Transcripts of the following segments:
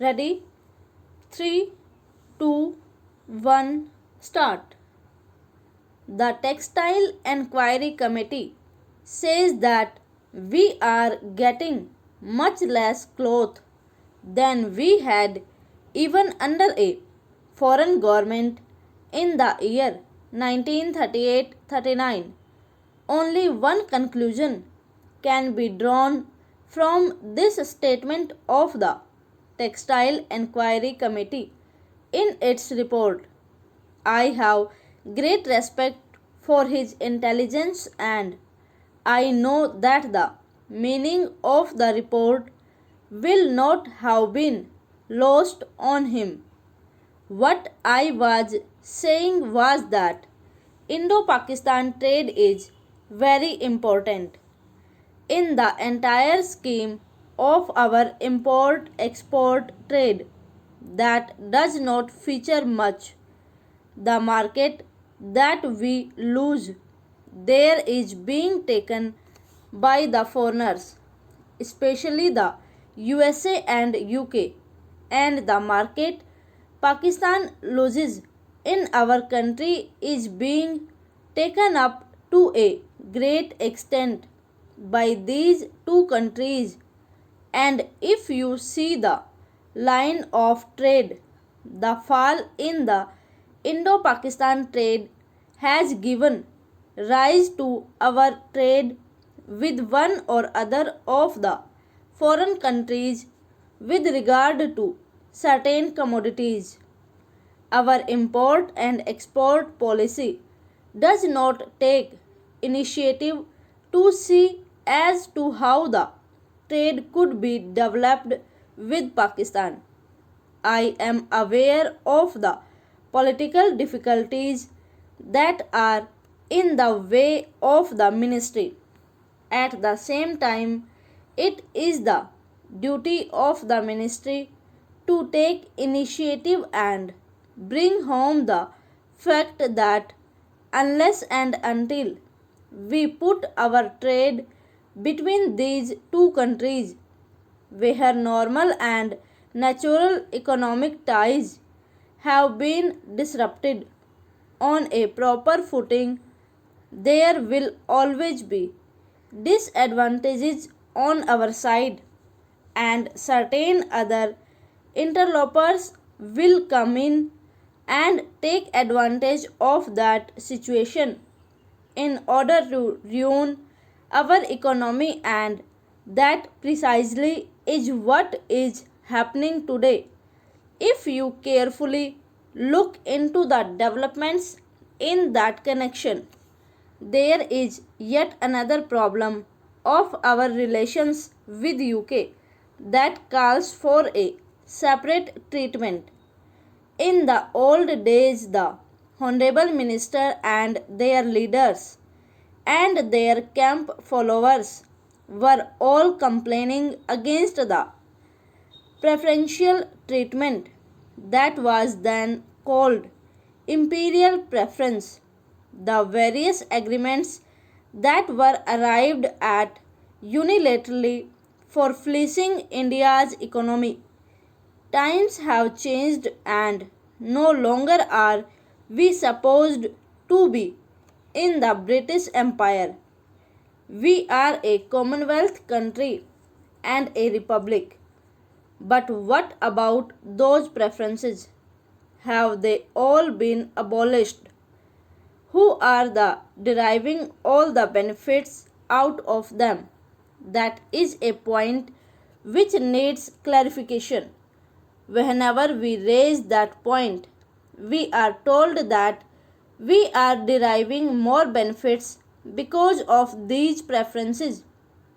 Ready? 3, 2, 1, start. The Textile Enquiry Committee says that we are getting much less cloth than we had even under a foreign government in the year 1938-39. Only one conclusion can be drawn from this statement of the Textile Enquiry Committee in its report. I have great respect for his intelligence and I know that the meaning of the report will not have been lost on him. What I was saying was that Indo-Pakistan trade is very important in the entire scheme of our import export trade that does not feature much. The market that we lose there is being taken by the foreigners, especially the USA and UK, and the market Pakistan loses in our country is being taken up to a great extent by these two countries. And if you see the line of trade, the fall in the Indo Pakistan trade has given rise to our trade with one or other of the foreign countries with regard to certain commodities. Our import and export policy does not take initiative to see as to how the trade could be developed with Pakistan. I am aware of the political difficulties that are in the way of the ministry. At the same time, it is the duty of the ministry to take initiative and bring home the fact that unless and until we put our trade between these two countries, where normal and natural economic ties have been disrupted on a proper footing, there will always be disadvantages on our side, and certain other interlopers will come in and take advantage of that situation in order to ruin our economy, and that precisely is what is happening today. If you carefully look into the developments in that connection, there is yet another problem of our relations with UK that calls for a separate treatment. In the old days, the Honorable Minister and their leaders and their camp followers were all complaining against the preferential treatment that was then called imperial preference. The various agreements that were arrived at unilaterally for fleecing India's economy. Times have changed and no longer are we supposed to be in the British Empire. We are a Commonwealth country and a republic. But what about those preferences? Have they all been abolished? Who are the deriving all the benefits out of them? That is a point which needs clarification. Whenever we raise that point, we are told that we are deriving more benefits because of these preferences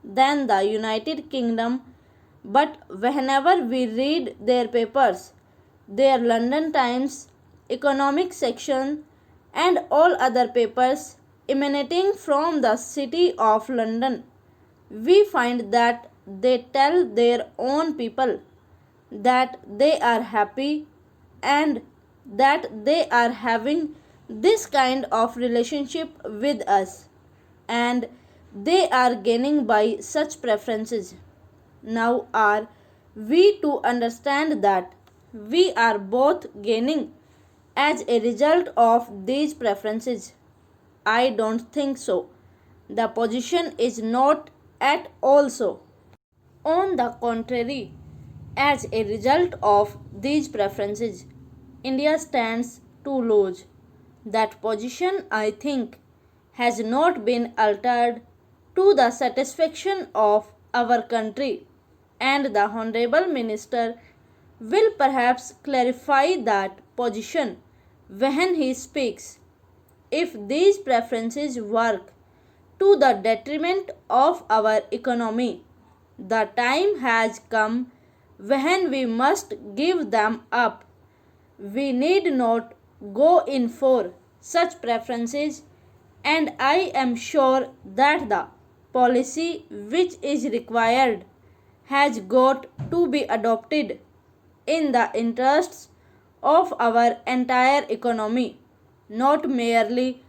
than the United Kingdom, but whenever we read their papers, their London Times, economic section, and all other papers emanating from the City of London, we find that they tell their own people that they are happy and that they are having this kind of relationship with us and they are gaining by such preferences. Now, are we to understand that we are both gaining as a result of these preferences? I don't think so. The position is not at all so. On the contrary, as a result of these preferences, India stands to lose. That position, I think, has not been altered to the satisfaction of our country, and the Honorable Minister will perhaps clarify that position when he speaks. If these preferences work to the detriment of our economy, the time has come when we must give them up. We need not go in for such preferences, and I am sure that the policy which is required has got to be adopted in the interests of our entire economy, not merely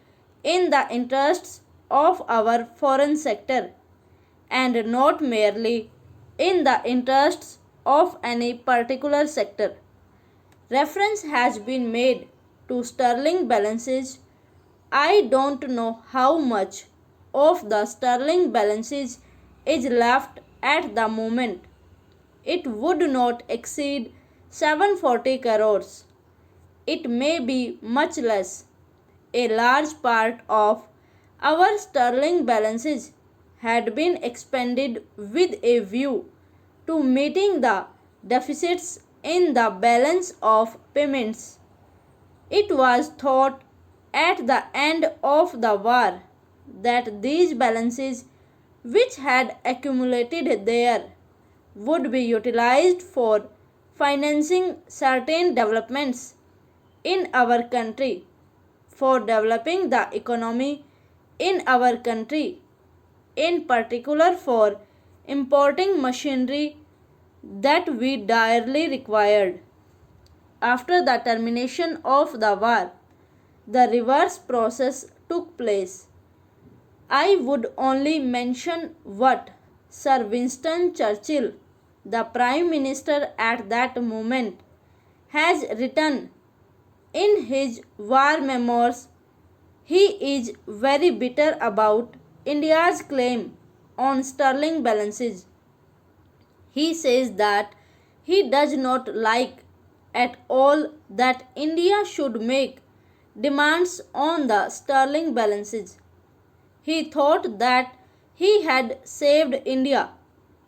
in the interests of our foreign sector, and not merely in the interests of any particular sector. Reference has been made to sterling balances. I don't know how much of the sterling balances is left at the moment. It would not exceed 740 crores. It may be much less. A large part of our sterling balances had been expended with a view to meeting the deficits in the balance of payments. It was thought at the end of the war that these balances, which had accumulated there, would be utilized for financing certain developments in our country, for developing the economy in our country, in particular for importing machinery that we direly required. After the termination of the war, the reverse process took place. I would only mention what Sir Winston Churchill, the Prime Minister at that moment, has written in his war memoirs. He is very bitter about India's claim on sterling balances. He says that he does not like at all that India should make demands on the sterling balances. He thought that he had saved India,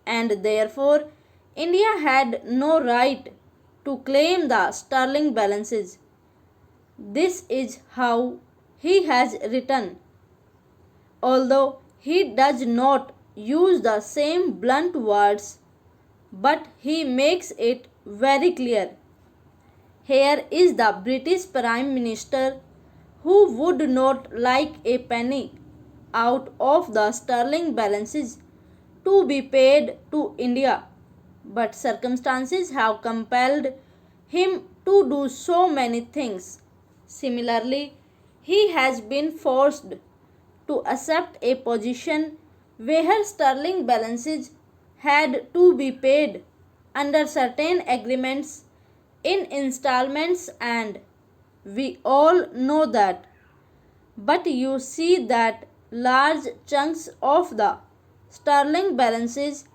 and therefore India had no right to claim the sterling balances. This is how he has written, although he does not use the same blunt words, but he makes it very clear. Here is the British Prime Minister who would not like a penny out of the sterling balances to be paid to India, but circumstances have compelled him to do so many things. Similarly, he has been forced to accept a position where sterling balances had to be paid under certain agreements in installments, and we all know that. But you see that large chunks of the sterling balances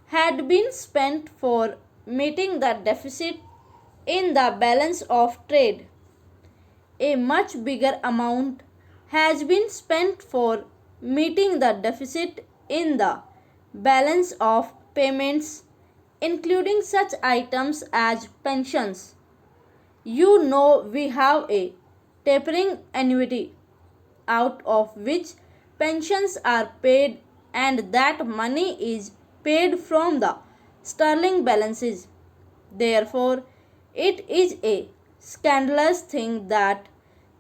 had been spent for meeting the deficit in the balance of trade. A much bigger amount has been spent for meeting the deficit in the balance of payments, including such items as pensions. You know, we have a tapering annuity out of which pensions are paid, and that money is paid from the sterling balances. Therefore, it is a scandalous thing that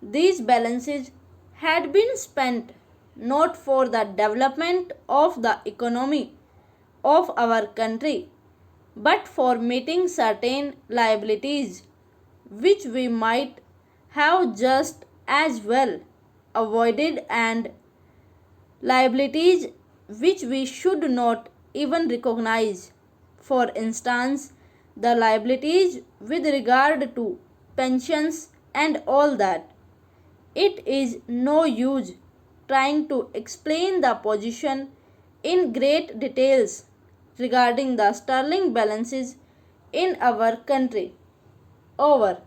these balances had been spent not for the development of the economy of our country, but for meeting certain liabilities which we might have just as well avoided, and liabilities which we should not even recognize. For instance, the liabilities with regard to pensions and all that. It is no use trying to explain the position in great details regarding the sterling balances in our country. Over.